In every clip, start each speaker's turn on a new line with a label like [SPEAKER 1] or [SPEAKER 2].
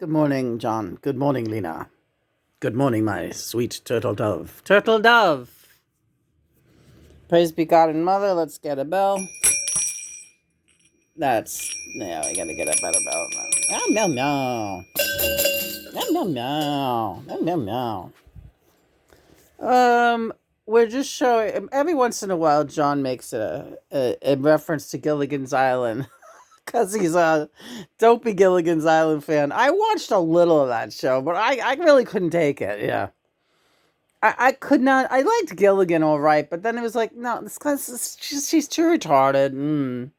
[SPEAKER 1] Good morning, John. Good morning, Lena. Good morning, my sweet turtle dove. Turtle dove! Praise be God and Mother. Let's get a bell. Yeah, we gotta get a better bell. Meow, meow, meow. Meow, meow, meow. Meow, meow, meow. We're just showing, every once in a while, John makes a reference to Gilligan's Island. Because he's a dopey Gilligan's Island fan. I watched a little of that show, but I really couldn't take it, yeah. I could not. I liked Gilligan all right, but then it was like, no, this guy's she's too retarded.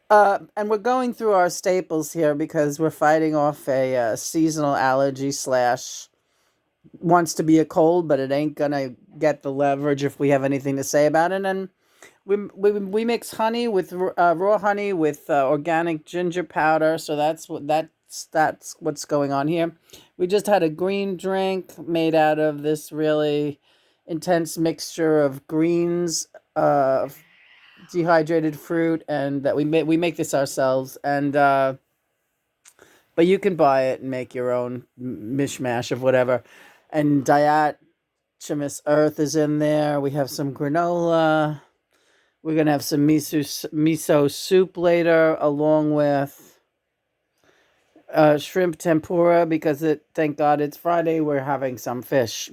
[SPEAKER 1] And we're going through our staples here because we're fighting off a seasonal allergy slash wants to be a cold, but it ain't gonna get the leverage if we have anything to say about it. And we mix honey with raw honey with organic ginger powder, so that's what's going on here. We just had a green drink made out of this really intense mixture of greens, dehydrated fruit, and that we make this ourselves. And but you can buy it and make your own mishmash of whatever. And diatomaceous earth is in there. We have some granola. We're gonna have some miso soup later, along with shrimp tempura because thank God it's Friday. We're having some fish.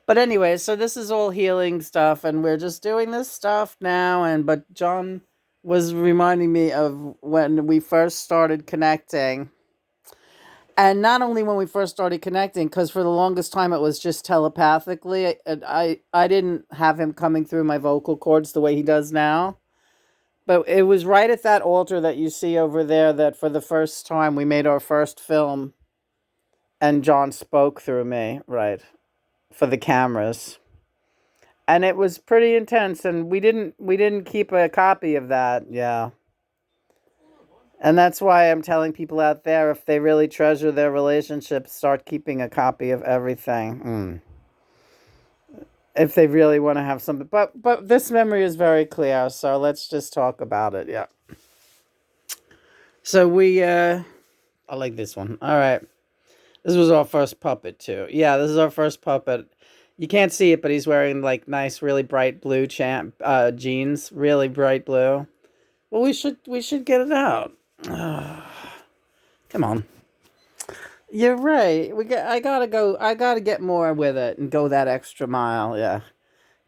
[SPEAKER 1] But anyway, so this is all healing stuff, and we're just doing this stuff now. But John was reminding me of when we first started connecting. And not only when we first started connecting, because for the longest time it was just telepathically. I didn't have him coming through my vocal cords the way he does now. But it was right at that altar that you see over there that for the first time we made our first film and John spoke through me, right, for the cameras. And it was pretty intense, and we didn't keep a copy of that, yeah. And that's why I'm telling people out there, if they really treasure their relationships, start keeping a copy of everything. If they really want to have something. But this memory is very clear, so let's just talk about it, yeah. So I like this one. All right. This was our first puppet, too. Yeah, this is our first puppet. You can't see it, but he's wearing, like, nice, really bright blue jeans. Really bright blue. Well, we should get it out. Come on. You're right. I gotta go. I gotta get more with it and go that extra mile. Yeah.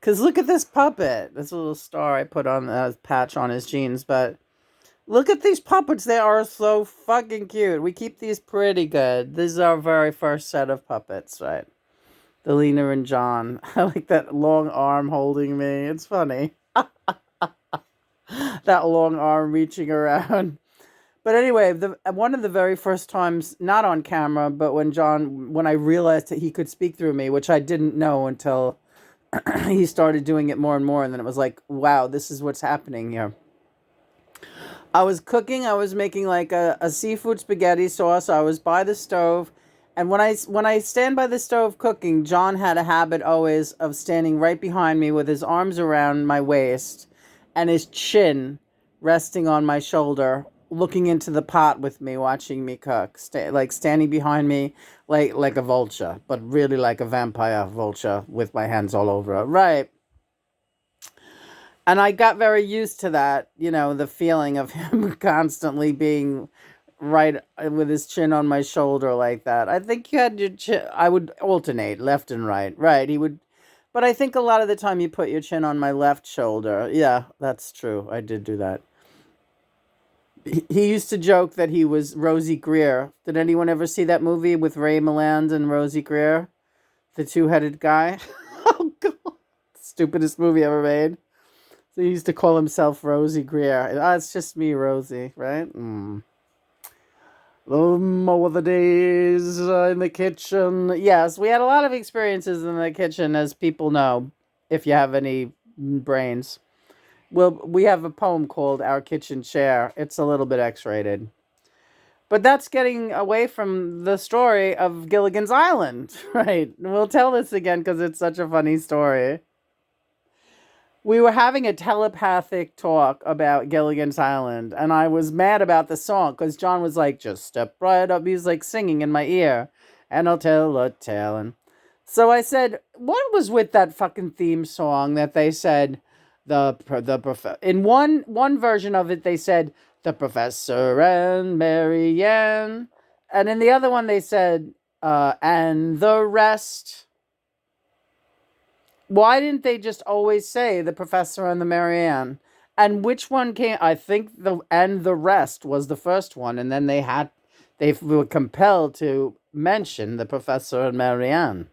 [SPEAKER 1] Cause look at this puppet. This little star I put on the patch on his jeans. But look at these puppets. They are so fucking cute. We keep these pretty good. This is our very first set of puppets, right? The Lena and John. I like that long arm holding me. It's funny. That long arm reaching around. But anyway, one of the very first times, not on camera, but when I realized that he could speak through me, which I didn't know until he started doing it more and more, and then it was like, wow, this is what's happening here. I was cooking. I was making like a seafood spaghetti sauce. I was by the stove, and when I stand by the stove cooking, John had a habit always of standing right behind me with his arms around my waist and his chin resting on my shoulder, looking into the pot with me, watching me cook, like standing behind me, like a vulture, but really like a vampire vulture with my hands all over it. Right. And I got very used to that, the feeling of him constantly being right with his chin on my shoulder like that. I think you had your chin, I would alternate left and right. Right. He would, but I think a lot of the time you put your chin on my left shoulder. Yeah, that's true. I did do that. He used to joke that he was Rosie Greer. Did anyone ever see that movie with Ray Milland and Rosie Greer? The two-headed guy? Oh, God. Stupidest movie ever made. So he used to call himself Rosie Greer. It's just me, Rosie, right? More the days in the kitchen. Yes, we had a lot of experiences in the kitchen, as people know, if you have any brains. Well, we have a poem called Our Kitchen Chair. It's a little bit X-rated. But that's getting away from the story of Gilligan's Island, right? We'll tell this again because it's such a funny story. we were having a telepathic talk about Gilligan's Island, and I was mad about the song because John was like, "Just step right up." He was like singing in my ear, and I'll tell a tale. And so I said, "What was with that fucking theme song that they said in one version of it they said the Professor and Marianne, and in the other one they said and the rest." Why didn't they just always say the Professor and the Marianne? And which one came? I think the and the rest was the first one, and then they were compelled to mention the Professor and Marianne.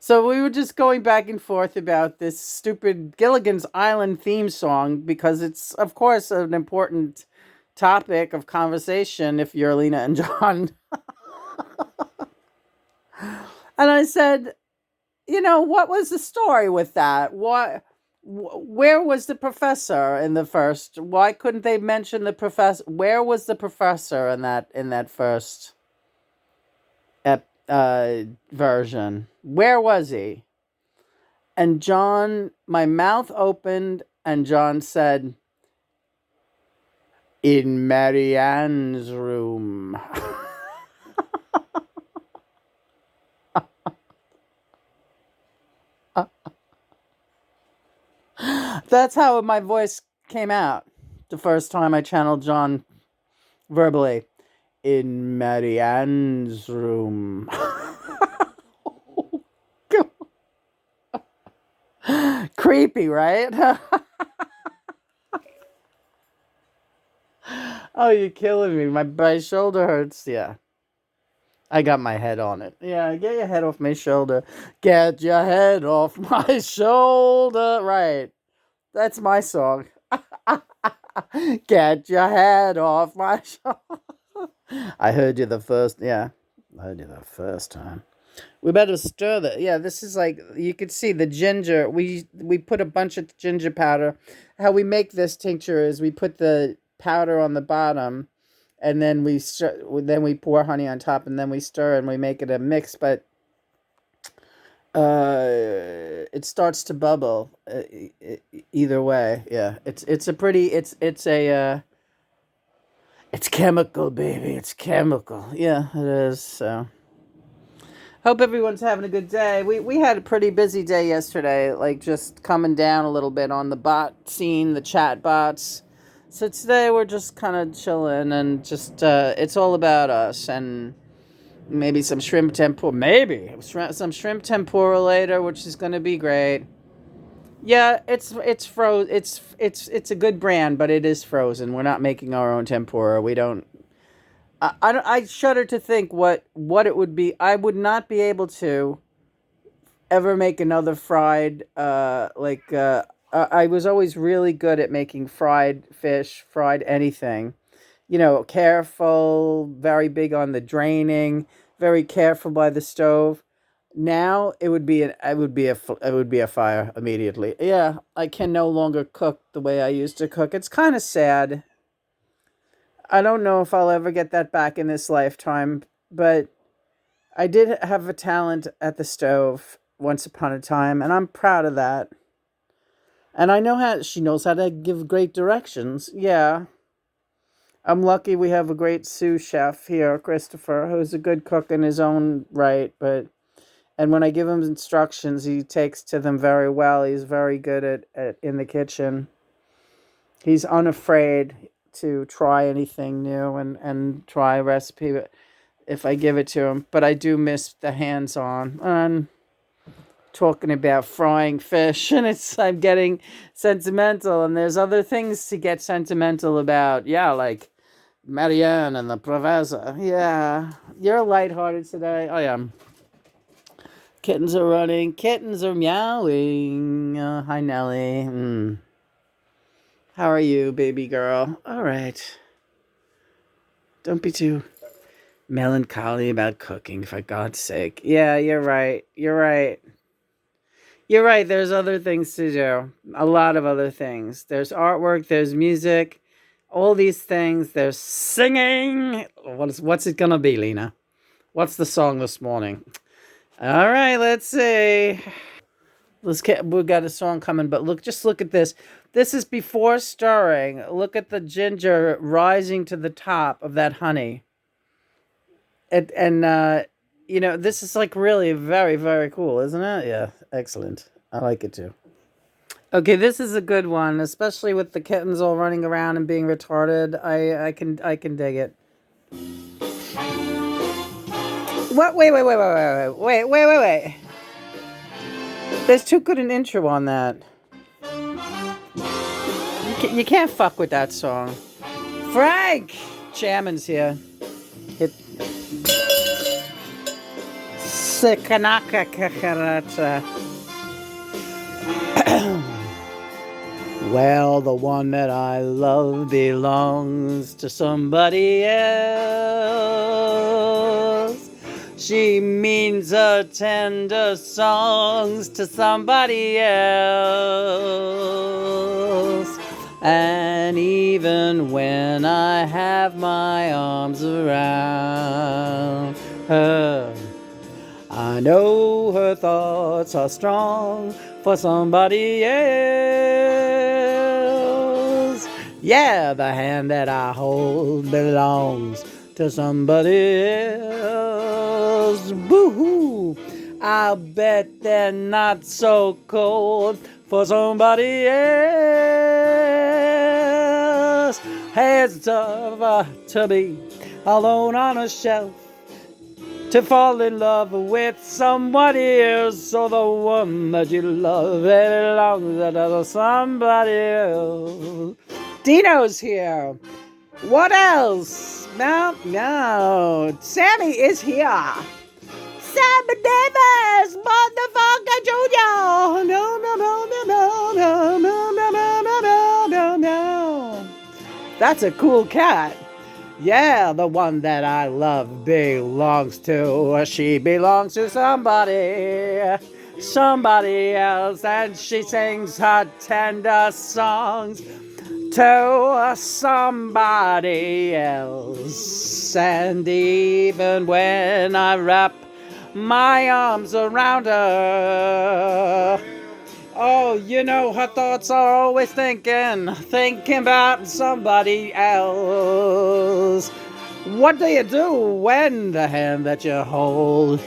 [SPEAKER 1] So we were just going back and forth about this stupid Gilligan's Island theme song because it's, of course, an important topic of conversation if you're Lena and John. And I said, what was the story with that? Where was the professor in the first? Why couldn't they mention the professor? Where was the professor in that first version? Where was he? And John, my mouth opened, and John said, "In Marianne's room." That's how my voice came out the first time I channeled John verbally. In Marianne's room. Creepy, right? Oh, you're killing me. My shoulder hurts. Yeah. I got my head on it. Yeah, get your head off my shoulder. Get your head off my shoulder. Right. That's my song. Get your head off my shoulder. I heard you the first. Yeah. I heard you the first time. We better stir that. Yeah, this is like, you could see the ginger. We put a bunch of ginger powder. How we make this tincture is we put the powder on the bottom, and then we pour honey on top, and then we stir and we make it a mix. But it starts to bubble. Either way, yeah. It's chemical, baby. It's chemical. Yeah, it is. So. Hope everyone's having a good day. We had a pretty busy day yesterday, like just coming down a little bit on the bot scene, the chat bots. So today we're just kind of chilling and just, it's all about us and maybe some shrimp tempura, some shrimp tempura later, which is going to be great. Yeah, it's frozen. It's a good brand, but it is frozen. We're not making our own tempura. We don't. I shudder to think what it would be. I would not be able to ever make another fried, I was always really good at making fried fish, fried anything. Careful, very big on the draining, very careful by the stove. Now it would be a fire immediately. Yeah, I can no longer cook the way I used to cook. It's kind of sad. I don't know if I'll ever get that back in this lifetime, but I did have a talent at the stove once upon a time, and I'm proud of that. And I know how she knows how to give great directions. Yeah. I'm lucky we have a great sous chef here, Christopher, who's a good cook in his own right, and when I give him instructions, he takes to them very well. He's very good at in the kitchen. He's unafraid to try anything new and try a recipe if I give it to him. But I do miss the hands-on. And talking about frying fish, and I'm getting sentimental, and there's other things to get sentimental about. Yeah, like Marianne and the Professor. Yeah, you're lighthearted today. I am. Kittens are running. Kittens are meowing. Hi, Nellie. How are you, baby girl? All right. Don't be too melancholy about cooking, for God's sake. Yeah, you're right. You're right. You're right. There's other things to do. A lot of other things. There's artwork. There's music. All these things. There's singing. What's it gonna be, Lena? What's the song this morning? All right, let's see. We've got a song coming, but just look at this. This is before stirring. Look at the ginger rising to the top of that honey. This is like really very, very cool, isn't it? Yeah, excellent. I like it too. Okay, this is a good one, especially with the kittens all running around and being retarded. I can dig it. What? Wait. There's too good an intro on that. You can't fuck with that song. Frank! Jammin's here. Hit. Sikanaka kakarata. Well, the one that I love belongs to somebody else. She means her tender songs to somebody else. And even when I have my arms around her, I know her thoughts are strong for somebody else. Yeah, the hand that I hold belongs to somebody else. Boo-hoo! I'll bet they're not so cold for somebody else. Hey, it's tough to be alone on a shelf, to fall in love with somebody else. So the one that you love belongs to somebody else. Dino's here. What else? No. Sammy is here. Sammy Davis, motherfucker Junior. No. That's a cool cat. Yeah, the one that I love belongs to. She belongs to somebody else, and she sings her tender songs to somebody else. And even when I wrap my arms around her, oh, her thoughts are always thinking about somebody else. What do you do when the hand that you hold,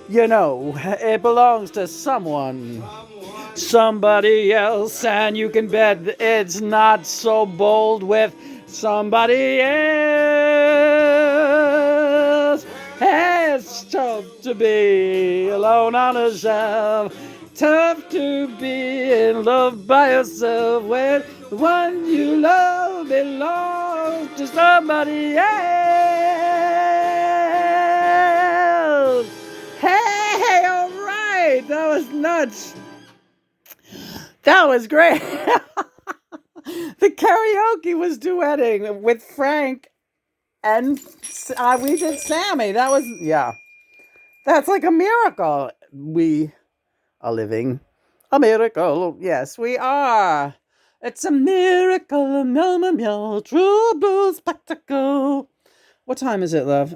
[SPEAKER 1] it belongs to somebody else, and you can bet it's not so bold with somebody else. It's tough to be alone on a shelf. Tough to be in love by yourself when the one you love belongs to somebody else. Hey, all right. That was nuts. That was great. The karaoke was duetting with Frank, and we did Sammy. That was, yeah. That's like a miracle. We are living a miracle. Yes, we are. It's a miracle, a meow, true blue spectacle. What time is it, love?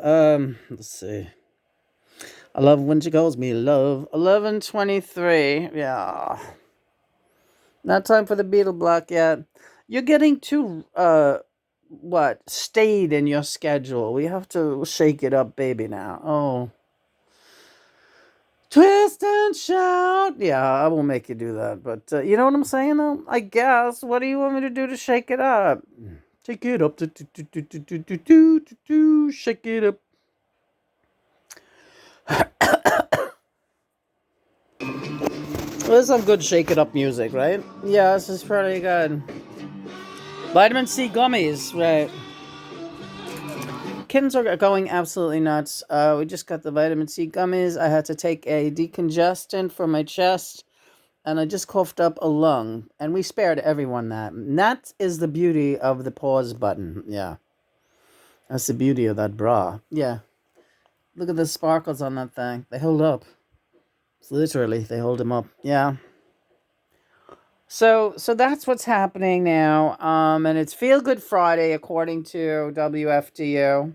[SPEAKER 1] Let's see. I love when she calls me love. 11:23. Yeah. Not time for the Beatle block yet. You're getting too stayed in your schedule. We have to shake it up, baby, now. Oh. Twist and shout. Yeah, I won't make you do that. But you know what I'm saying, though? I guess. What do you want me to do to shake it up? Shake it up. Shake it up. There's some good shake it up music, right? Yeah, this is pretty good. Vitamin C gummies, right? Kittens are going absolutely nuts. We just got the vitamin C gummies. I had to take a decongestant for my chest, and I just coughed up a lung. And we spared everyone that. And that is the beauty of the pause button. Yeah. That's the beauty of that bra. Yeah. Look at the sparkles on that thing. They hold up. It's literally, they hold them up. Yeah. So that's what's happening now. And it's Feel Good Friday according to WFDU.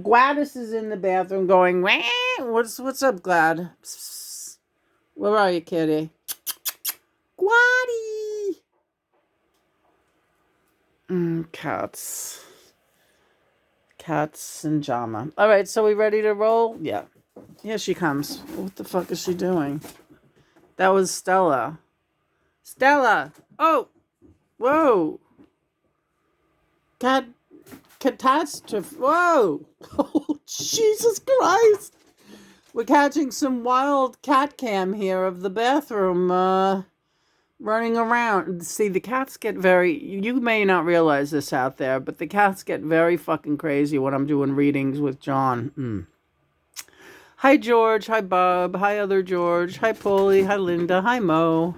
[SPEAKER 1] Gladys is in the bathroom going, wah! What's up, Glad? Psst. Where are you, kitty? Squatty. Cats. Cats and Jama. All right, so we ready to roll? Yeah. Here she comes. What the fuck is she doing? That was Stella. Stella! Oh! Whoa! Catastrophe. Whoa! Oh, Jesus Christ! We're catching some wild cat cam here of the bathroom running around. See, the cats get very... You may not realize this out there, but the cats get very fucking crazy when I'm doing readings with John. Hi, George. Hi, Bob. Hi, other George. Hi, Polly. Hi, Linda. Hi, Mo.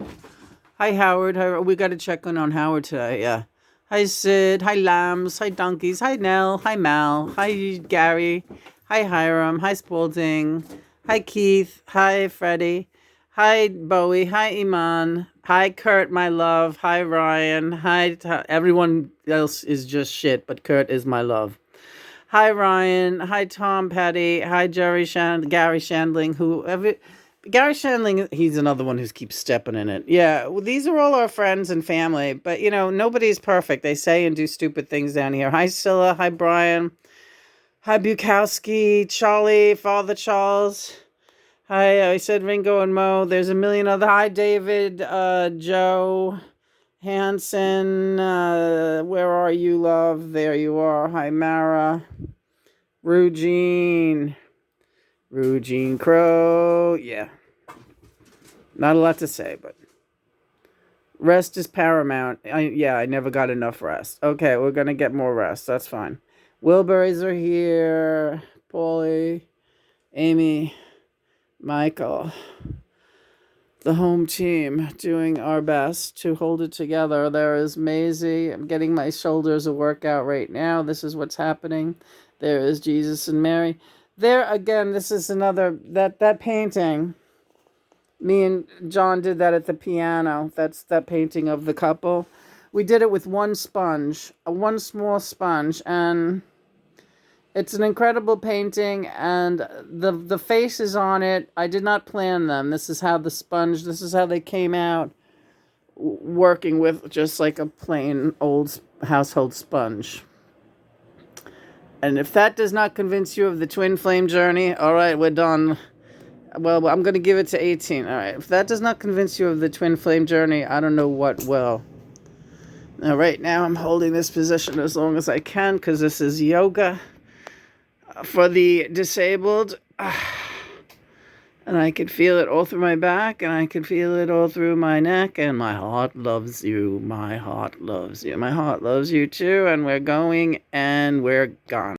[SPEAKER 1] Hi, Howard. Hi, we got to check in on Howard today, yeah. Hi, Sid. Hi, Lambs. Hi, Donkeys. Hi, Nell. Hi, Mal. Hi, Gary. Hi, Hiram. Hi, Spalding. Hi, Keith. Hi, Freddie. Hi, Bowie. Hi, Iman. Hi, Kurt, my love. Hi, Ryan. Hi, everyone else is just shit, but Kurt is my love. Hi, Ryan. Hi, Tom Petty. Hi, Gary Shandling. Gary Shandling, he's another one who keeps stepping in it. Yeah, well, these are all our friends and family, but, nobody's perfect. They say and do stupid things down here. Hi, Scylla. Hi, Brian. Hi, Bukowski. Charlie. Father Charles. Hi, I said Ringo and Mo. There's a million other. Hi, David. Joe. Hanson, where are you, love? There you are. Hi, Mara. Rugine Crow. Yeah. Not a lot to say, but rest is paramount. I never got enough rest. Okay, we're going to get more rest. That's fine. Wilburys are here. Paulie, Amy, Michael. The home team doing our best to hold it together. There is Maisie. I'm getting my shoulders a workout right now. This is what's happening. There is Jesus and Mary. There again, this is another, that painting. Me and John did that at the piano. That's that painting of the couple. We did it with one sponge, one small sponge, and it's an incredible painting, and the faces on it, I did not plan them. This is how they came out, working with just like a plain old household sponge. And if that does not convince you of the twin flame journey, all right, we're done. Well, I'm going to give it to 18. All right, if that does not convince you of the twin flame journey, I don't know what will. Now, right now, I'm holding this position as long as I can because this is yoga for the disabled, and I can feel it all through my back, and I can feel it all through my neck, and my heart loves you, my heart loves you, my heart loves you too, and we're going, and we're gone.